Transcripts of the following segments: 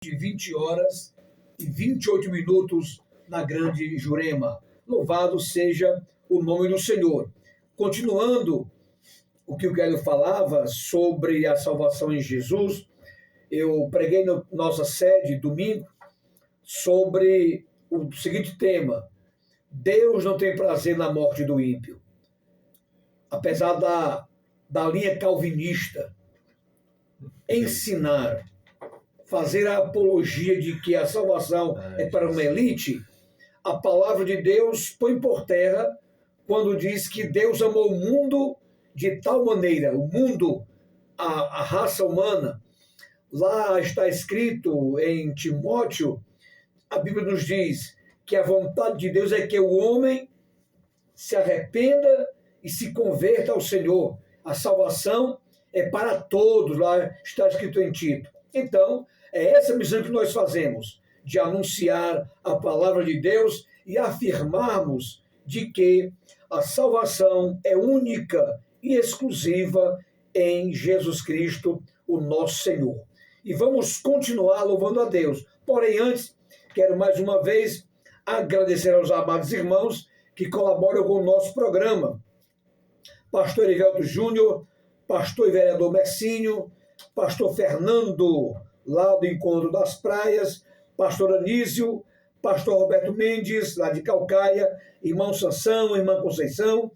de 20 horas e 28 minutos na Grande Jurema. Louvado seja o nome do Senhor. Continuando o que o Hélio falava sobre a salvação em Jesus, eu preguei na nossa sede, domingo, sobre o seguinte tema: Deus não tem prazer na morte do ímpio. Apesar da linha calvinista ensinar, fazer a apologia de que a salvação é para uma elite, a palavra de Deus põe por terra quando diz que Deus amou o mundo de tal maneira, o mundo, a raça humana. Lá está escrito em Timóteo, a Bíblia nos diz que a vontade de Deus é que o homem se arrependa e se converta ao Senhor. A salvação é para todos, lá está escrito em Tito. Então, é essa missão que nós fazemos, de anunciar a palavra de Deus e afirmarmos de que a salvação é única e exclusiva em Jesus Cristo, o nosso Senhor. E vamos continuar louvando a Deus. Porém, antes, quero mais uma vez agradecer aos amados irmãos que colaboram com o nosso programa. Pastor Erivelto Júnior, pastor e vereador Messinho, pastor Fernando, lá do Encontro das Praias, pastor Anísio, pastor Roberto Mendes, lá de Calcaia, irmão Sansão, irmã Conceição,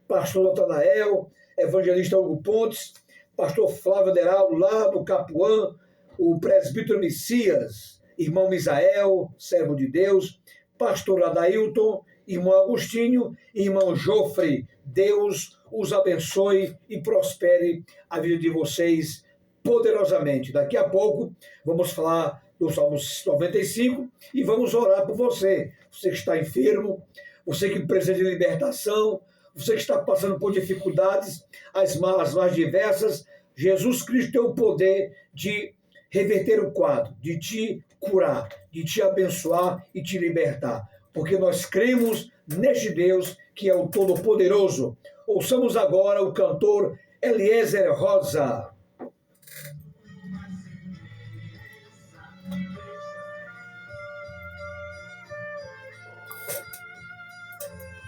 pastor Natanael, evangelista Hugo Pontes, pastor Flávio Deraldo, lá do Capuã, o presbítero Messias, irmão Misael, servo de Deus, pastor Adailton, irmão Agostinho, irmão Jofre. Deus os abençoe e prospere a vida de vocês poderosamente. Daqui a pouco vamos falar do Salmo 95 e vamos orar por você. Você que está enfermo, você que precisa de libertação, você que está passando por dificuldades, as mais diversas. Jesus Cristo tem o poder de reverter o quadro, de te curar, de te abençoar e te libertar. Porque nós cremos neste Deus que é o Todo-Poderoso. Ouçamos agora o cantor Eliezer Rosa.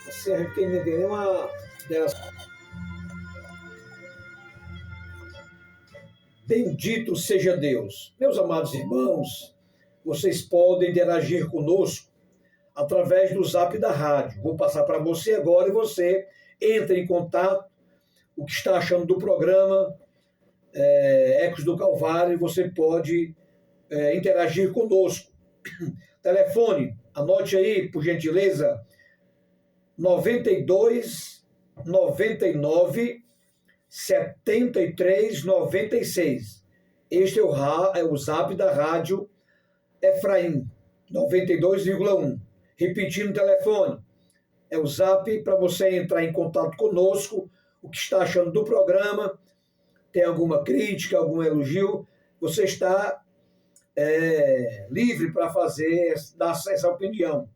Você tem nenhuma delas. Bendito seja Deus. Meus amados irmãos, vocês podem interagir conosco através do zap da rádio. Vou passar para você agora e você entra em contato, o que está achando do programa Ecos do Calvário, e você pode interagir conosco. Telefone, anote aí, por gentileza, 92 99 73 96. Este é o zap da rádio Efraim, 92,1. Repetindo o telefone, é o zap para você entrar em contato conosco, o que está achando do programa, tem alguma crítica, algum elogio, você está livre para dar essa opinião.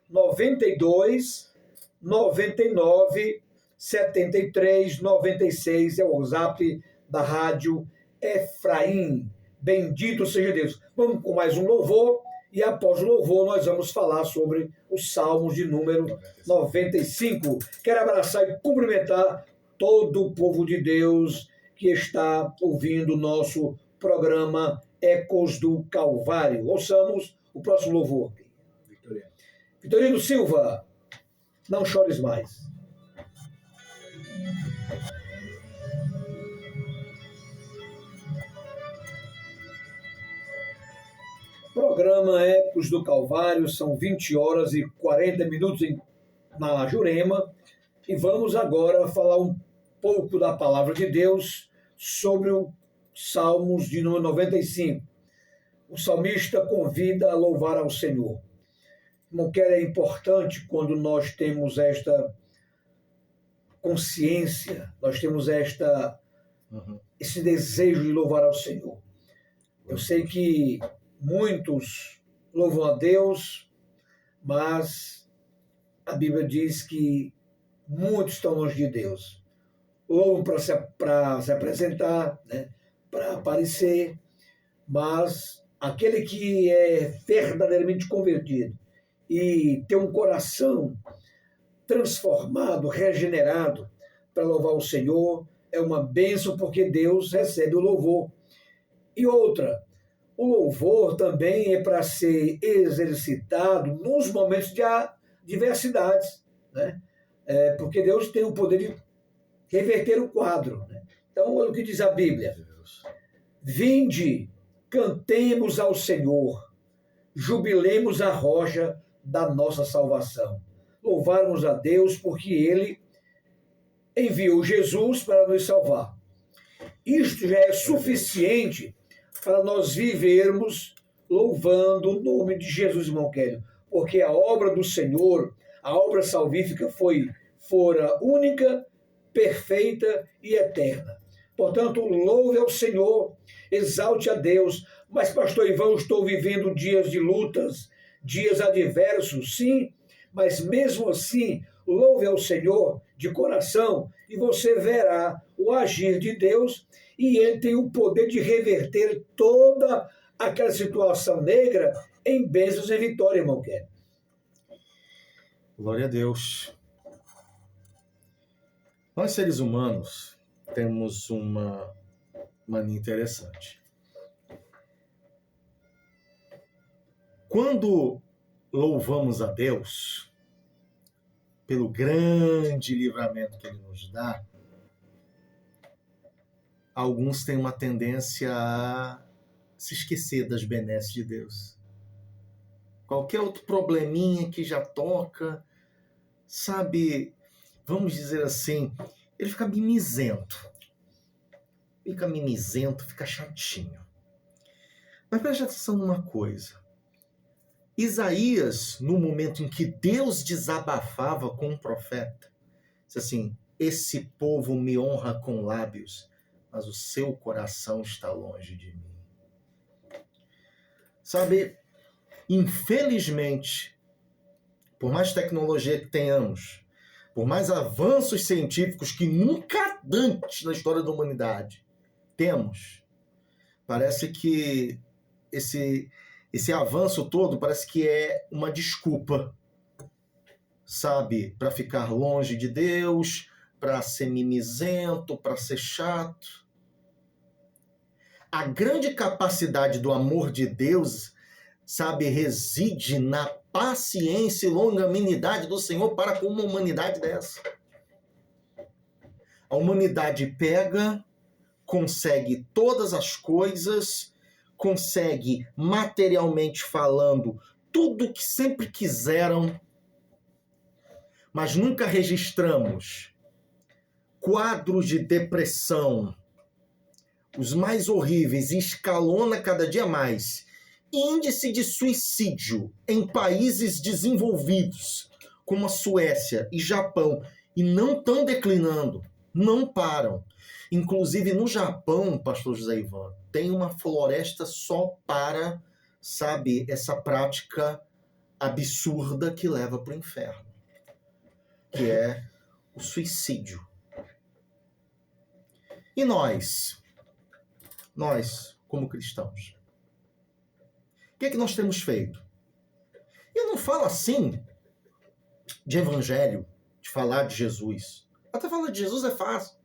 92 99 73 96 é o zap da rádio Efraim. Bendito seja Deus. Vamos com mais um louvor. E após o louvor, nós vamos falar sobre os Salmos de número 95. Quero abraçar e cumprimentar todo o povo de Deus que está ouvindo o nosso programa Ecos do Calvário. Ouçamos o próximo louvor. Vitorino Silva, não chores mais. Programa Ecos do Calvário, são 20 horas e 40 minutos na Jurema, e vamos agora falar um pouco da palavra de Deus sobre o Salmos de número 95. O salmista convida a louvar ao Senhor. Como que é importante quando nós temos esta consciência, nós temos esse desejo de louvar ao Senhor. Eu sei que muitos louvam a Deus, mas a Bíblia diz que muitos estão longe de Deus. Louvam para se apresentar, né, para aparecer, mas aquele que é verdadeiramente convertido e tem um coração transformado, regenerado para louvar o Senhor, é uma bênção porque Deus recebe o louvor. E outra, o louvor também é para ser exercitado nos momentos de adversidades, né? Porque Deus tem o poder de reverter o quadro, né? Então, olha o que diz a Bíblia. Vinde, cantemos ao Senhor, jubilemos a rocha da nossa salvação. Louvarmos a Deus porque Ele enviou Jesus para nos salvar. Isto já é suficiente para nós vivermos louvando o nome de Jesus, irmão Kélio, porque a obra do Senhor, a obra salvífica fora única, perfeita e eterna. Portanto, louve ao Senhor, exalte a Deus. Mas, pastor Ivan, estou vivendo dias de lutas, dias adversos, sim, mas mesmo assim, louve ao Senhor de coração e você verá o agir de Deus e Ele tem o poder de reverter toda aquela situação negra em bênçãos e vitória, irmão Kélio. Glória a Deus. Nós, seres humanos, temos uma mania interessante. Quando louvamos a Deus pelo grande livramento que Ele nos dá, alguns têm uma tendência a se esquecer das benesses de Deus. Qualquer outro probleminha que já toca, sabe, vamos dizer assim, ele fica mimizento. Fica chatinho. Mas preste atenção numa coisa. Isaías, no momento em que Deus desabafava com o profeta, disse assim: esse povo me honra com lábios, mas o seu coração está longe de mim. Sabe, infelizmente, por mais tecnologia que tenhamos, por mais avanços científicos que nunca antes na história da humanidade temos, parece que esse avanço todo parece que é uma desculpa, sabe, para ficar longe de Deus, para ser mimizento, para ser chato. A grande capacidade do amor de Deus, sabe, reside na paciência e longanimidade do Senhor para com uma humanidade dessa. A humanidade pega, consegue todas as coisas, consegue, materialmente falando, tudo o que sempre quiseram, mas nunca registramos quadros de depressão, os mais horríveis, e escalona cada dia mais. Índice de suicídio em países desenvolvidos, como a Suécia e Japão, e não estão declinando, não param. Inclusive no Japão, pastor José Ivan, tem uma floresta só para, sabe, essa prática absurda que leva para o inferno, que é o suicídio. E nós, como cristãos, o que é que nós temos feito? Eu não falo assim de evangelho, de falar de Jesus. Até falar de Jesus é fácil.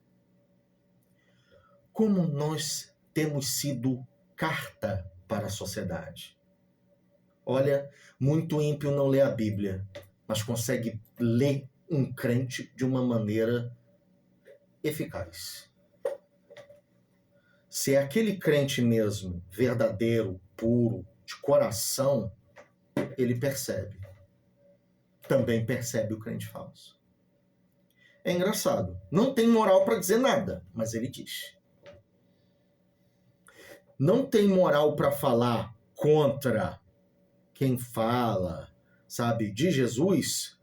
Como nós temos sido carta para a sociedade. Olha, muito ímpio não lê a Bíblia, mas consegue ler um crente de uma maneira eficaz. Se é aquele crente mesmo, verdadeiro, puro, de coração, ele percebe. Também percebe o crente falso. É engraçado. Não tem moral para dizer nada, mas ele diz. Não tem moral para falar contra quem fala, sabe, de Jesus,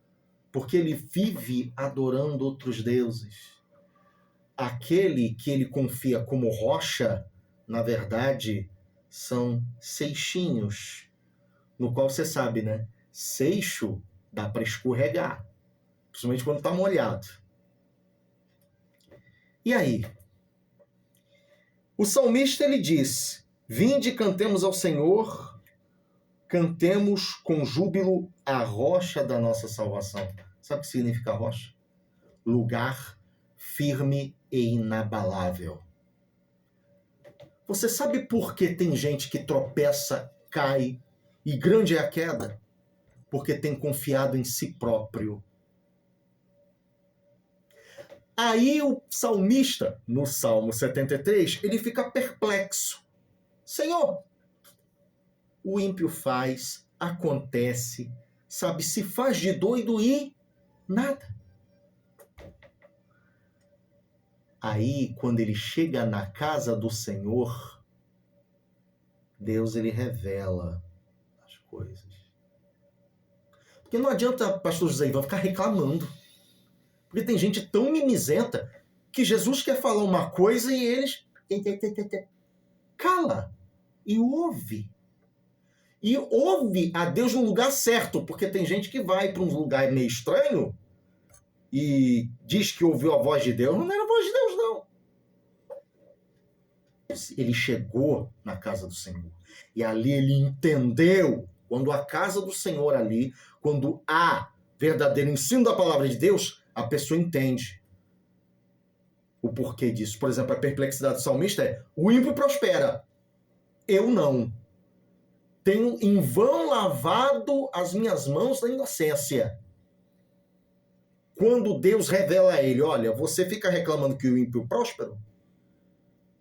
porque ele vive adorando outros deuses. Aquele que ele confia como rocha, na verdade, são seixinhos, no qual você sabe, né? Seixo dá para escorregar, principalmente quando está molhado. E aí? O salmista, ele diz: Vinde, cantemos ao Senhor, cantemos com júbilo a rocha da nossa salvação. Sabe o que significa rocha? Lugar firme e inabalável. Você sabe por que tem gente que tropeça, cai, e grande é a queda? Porque tem confiado em si próprio. Aí o salmista, no Salmo 73, ele fica perplexo. Senhor, o ímpio faz, acontece, sabe, se faz de doido e nada. Aí, quando ele chega na casa do Senhor, Deus, ele revela as coisas. Porque não adianta, pastor José Ivan, ficar reclamando. Porque tem gente tão mimizenta que Jesus quer falar uma coisa e eles... Cala e ouve. E ouve a Deus no lugar certo, porque tem gente que vai para um lugar meio estranho e diz que ouviu a voz de Deus. Não era a voz de Deus, não. Ele chegou na casa do Senhor. E ali ele entendeu, quando a casa do Senhor ali, quando há verdadeiro ensino da palavra de Deus, a pessoa entende o porquê disso. Por exemplo, a perplexidade do salmista é: o ímpio prospera, eu não. Tenho em vão lavado as minhas mãos na inocência. Quando Deus revela a ele: olha, você fica reclamando que o ímpio próspero,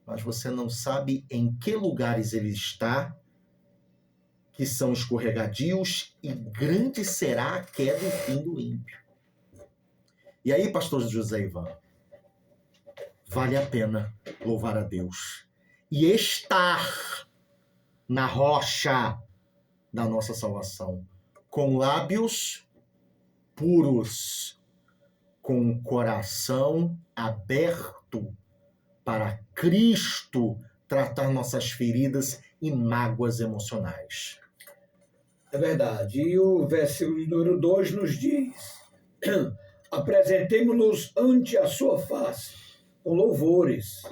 mas você não sabe em que lugares ele está, que são escorregadios, e grande será a queda e fim do ímpio. E aí, pastor José Ivan, vale a pena louvar a Deus e estar na rocha da nossa salvação, com lábios puros, com o coração aberto para Cristo tratar nossas feridas e mágoas emocionais. É verdade. E o versículo número 2 nos diz: apresentemo-nos ante a sua face com louvores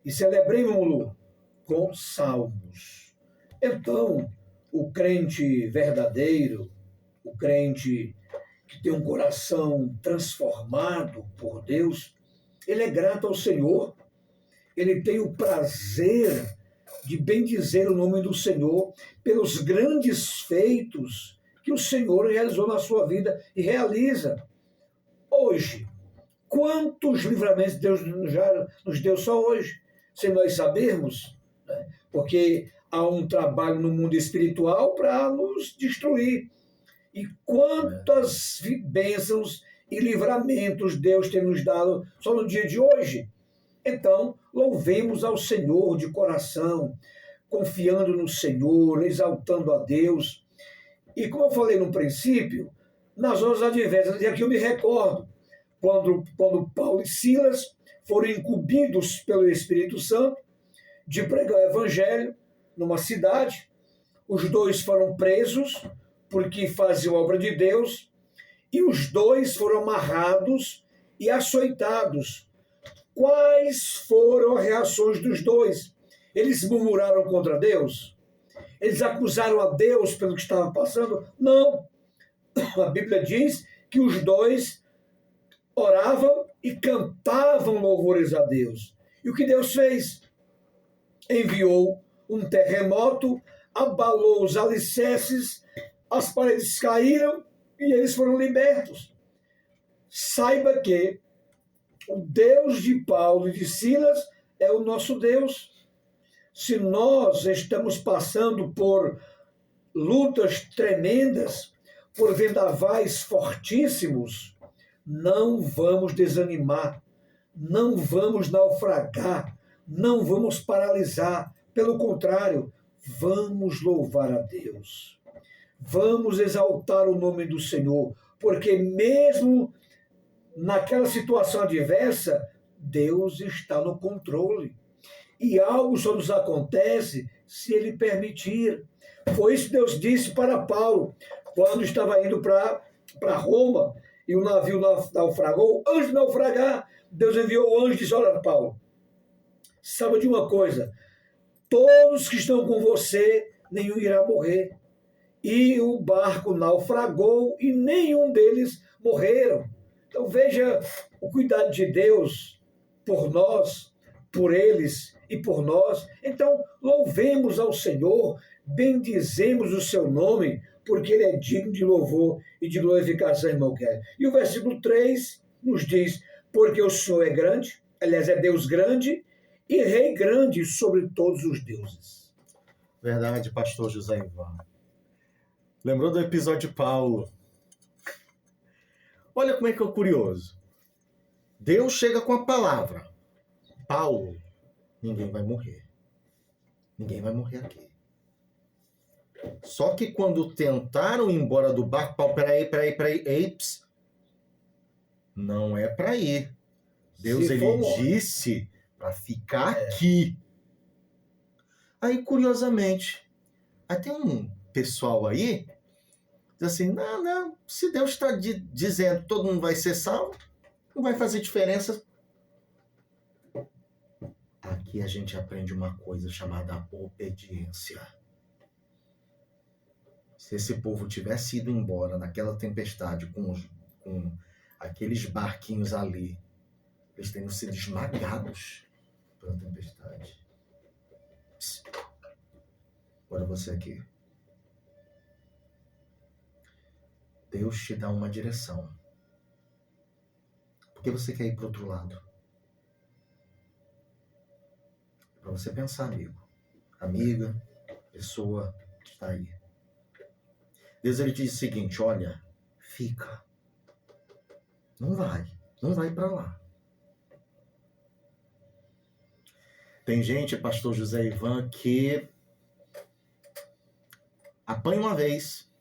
e celebremo-lo com salmos. Então, o crente verdadeiro, o crente que tem um coração transformado por Deus, ele é grato ao Senhor, ele tem o prazer de bendizer o nome do Senhor pelos grandes feitos que o Senhor realizou na sua vida e realiza. Hoje, quantos livramentos Deus já nos deu só hoje, sem nós sabermos, né? Porque há um trabalho no mundo espiritual para nos destruir. E quantas bênçãos e livramentos Deus tem nos dado só no dia de hoje. Então, louvemos ao Senhor de coração, confiando no Senhor, exaltando a Deus. E como eu falei no princípio, nas horas adversas, e aqui eu me recordo, quando Paulo e Silas foram incumbidos pelo Espírito Santo de pregar o Evangelho numa cidade, os dois foram presos porque faziam obra de Deus, e os dois foram amarrados e açoitados. Quais foram as reações dos dois? Eles murmuraram contra Deus? Eles acusaram a Deus pelo que estava passando? Não. A Bíblia diz que os dois oravam e cantavam louvores a Deus. E o que Deus fez? Enviou um terremoto, abalou os alicerces, as paredes caíram e eles foram libertos. Saiba que o Deus de Paulo e de Silas é o nosso Deus. Se nós estamos passando por lutas tremendas, por vendavais fortíssimos, não vamos desanimar, não vamos naufragar, não vamos paralisar. Pelo contrário, vamos louvar a Deus. Vamos exaltar o nome do Senhor, porque mesmo naquela situação adversa, Deus está no controle. E algo só nos acontece se Ele permitir. Foi isso que Deus disse para Paulo, quando estava indo para Roma, e o navio naufragou. Antes de naufragar, Deus enviou o anjo e disse: olha, Paulo, saiba de uma coisa, todos que estão com você, nenhum irá morrer. E o barco naufragou e nenhum deles morreram. Então veja o cuidado de Deus por nós, por eles e por nós. Então louvemos ao Senhor, bendizemos o seu nome, porque ele é digno de louvor e de glorificação, irmão Kelly. E o versículo 3 nos diz, porque o Senhor é grande, aliás, é Deus grande e Rei grande sobre todos os deuses. Verdade, pastor José Ivan. Lembrou do episódio de Paulo? Olha como é que é curioso. Deus chega com a palavra. Paulo, ninguém vai morrer. Ninguém vai morrer aqui. Só que quando tentaram ir embora do barco, Paulo, peraí, eips, não é para ir. Deus, ele disse para ficar aqui. Aí, curiosamente, tem um pessoal aí, diz assim, não, se Deus está dizendo que todo mundo vai ser salvo, não vai fazer diferença. Aqui a gente aprende uma coisa chamada obediência. Se esse povo tivesse ido embora naquela tempestade com aqueles barquinhos ali, eles teriam sido esmagados pela tempestade. Agora você aqui. Deus te dá uma direção. Por que você quer ir para o outro lado? Para você pensar, amigo, amiga, pessoa que está aí. Deus, ele diz o seguinte, olha, fica. Não vai para lá. Tem gente, pastor José Ivan, que apanha uma vez,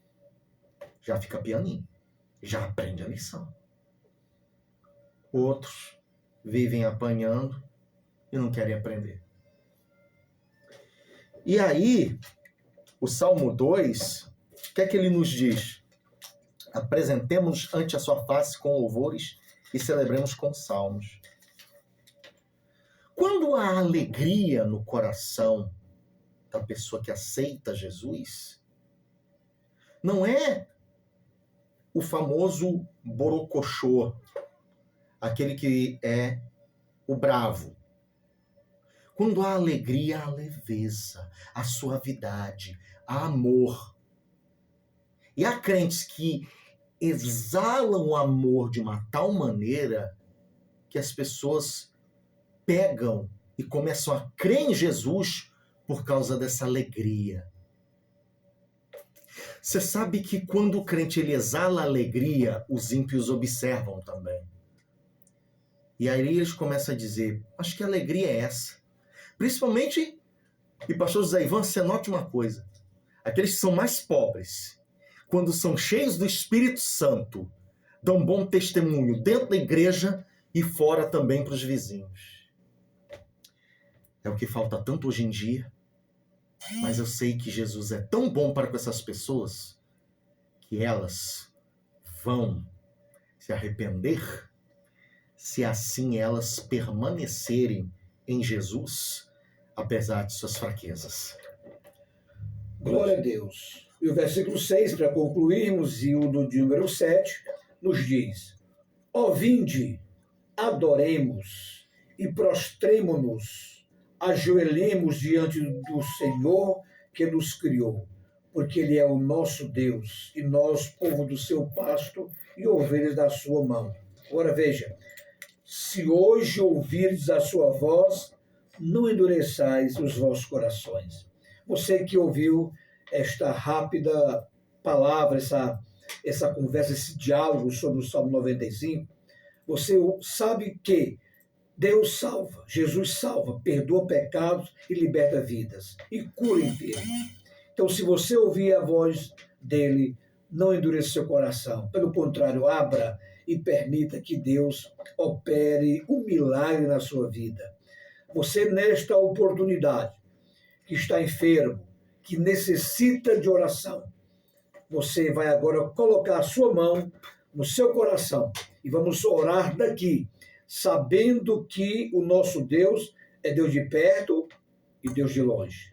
já fica pianinho, já aprende a lição. Outros vivem apanhando e não querem aprender. E aí, o Salmo 2, o que é que ele nos diz? Apresentemos ante a sua face com louvores e celebremos com salmos. Quando há alegria no coração da pessoa que aceita Jesus, não é o famoso borocochô, aquele que é o bravo. Quando há alegria, há leveza, há suavidade, há amor. E há crentes que exalam o amor de uma tal maneira que as pessoas pegam e começam a crer em Jesus por causa dessa alegria. Você sabe que quando o crente ele exala a alegria, os ímpios observam também. E aí eles começam a dizer, acho que a alegria é essa. Principalmente, e pastor José Ivan, você note uma coisa, aqueles que são mais pobres, quando são cheios do Espírito Santo, dão bom testemunho dentro da igreja e fora também para os vizinhos. É o que falta tanto hoje em dia, mas eu sei que Jesus é tão bom para com essas pessoas que elas vão se arrepender se assim elas permanecerem em Jesus, apesar de suas fraquezas. Glória a Deus. E o versículo 6, para concluirmos, e o do número 7, nos diz, ó vinde, adoremos e prostremo-nos, ajoelhemos diante do Senhor que nos criou, porque Ele é o nosso Deus, e nós, povo do seu pasto e ovelhas da sua mão. Agora veja, se hoje ouvirdes a sua voz, não endureçais os vossos corações. Você que ouviu esta rápida palavra, essa conversa, esse diálogo sobre o Salmo 95, você sabe que Deus salva, Jesus salva, perdoa pecados e liberta vidas, e cura enfermos. Então, se você ouvir a voz dele, não endureça seu coração. Pelo contrário, abra e permita que Deus opere um milagre na sua vida. Você, nesta oportunidade, que está enfermo, que necessita de oração, você vai agora colocar a sua mão no seu coração e vamos orar daqui, sabendo que o nosso Deus é Deus de perto e Deus de longe.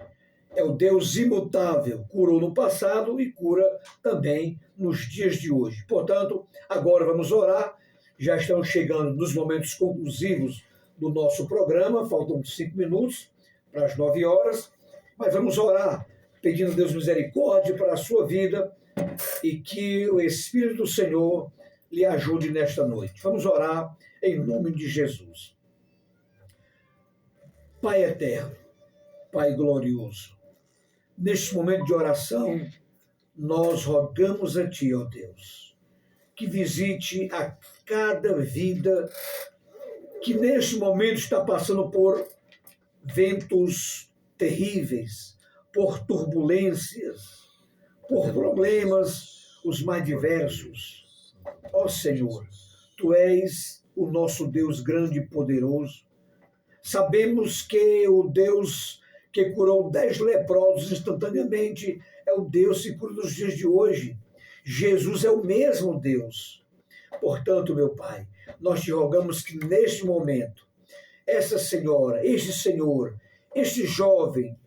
É o Deus imutável, curou no passado e cura também nos dias de hoje. Portanto, agora vamos orar. Já estamos chegando nos momentos conclusivos do nosso programa, faltam 5 minutos para as 9 horas, mas vamos orar, pedindo a Deus misericórdia para a sua vida e que o Espírito do Senhor lhe ajude nesta noite. Vamos orar em nome de Jesus. Pai eterno, Pai glorioso, neste momento de oração, nós rogamos a Ti, ó Deus, que visite a cada vida que neste momento está passando por ventos terríveis, por turbulências, por problemas os mais diversos. Ó Senhor, Tu és o nosso Deus grande e poderoso. Sabemos que o Deus que curou 10 leprosos instantaneamente é o Deus que cura nos dias de hoje. Jesus é o mesmo Deus. Portanto, meu Pai, nós te rogamos que neste momento, essa senhora, este senhor, este jovem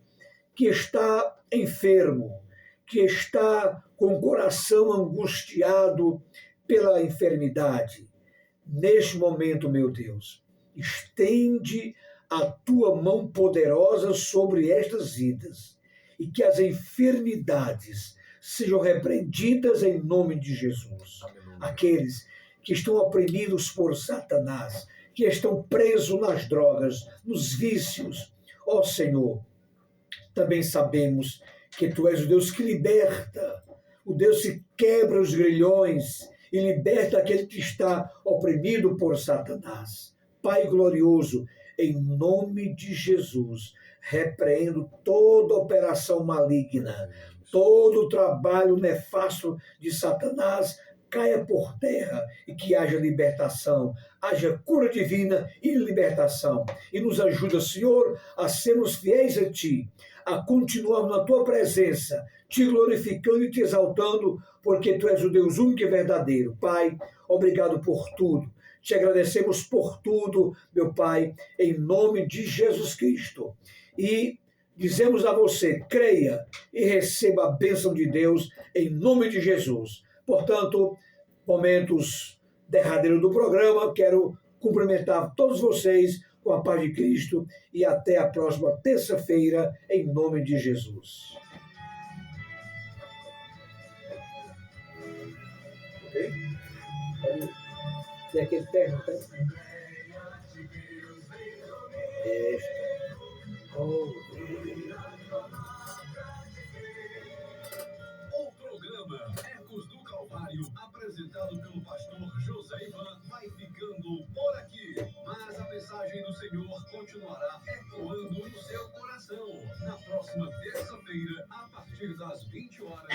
que está enfermo, que está com o coração angustiado pela enfermidade, neste momento, meu Deus, estende a tua mão poderosa sobre estas vidas e que as enfermidades sejam repreendidas em nome de Jesus. Aqueles que estão oprimidos por Satanás, que estão presos nas drogas, nos vícios, ó Senhor, também sabemos que Tu és o Deus que liberta, o Deus que quebra os grilhões e liberta aquele que está oprimido por Satanás. Pai glorioso, em nome de Jesus, repreendo toda operação maligna, todo trabalho nefasto de Satanás caia por terra e que haja libertação, haja cura divina e libertação. E nos ajuda, Senhor, a sermos fiéis a Ti, a continuarmos na Tua presença, Te glorificando e Te exaltando, porque Tu és o Deus único e verdadeiro. Pai, obrigado por tudo. Te agradecemos por tudo, meu Pai, em nome de Jesus Cristo. E dizemos a você, creia e receba a bênção de Deus em nome de Jesus. Portanto, momentos derradeiros do programa, quero cumprimentar todos vocês com a paz de Cristo e até a próxima terça-feira, em nome de Jesus. Ok? Tem aquele terno, tá? O programa Ecos do Calvário, apresentado pelo pastor José Ivan, vai ficando por aqui. Mas a mensagem do Senhor continuará ecoando no seu coração. Na próxima terça-feira, a partir das 20 horas.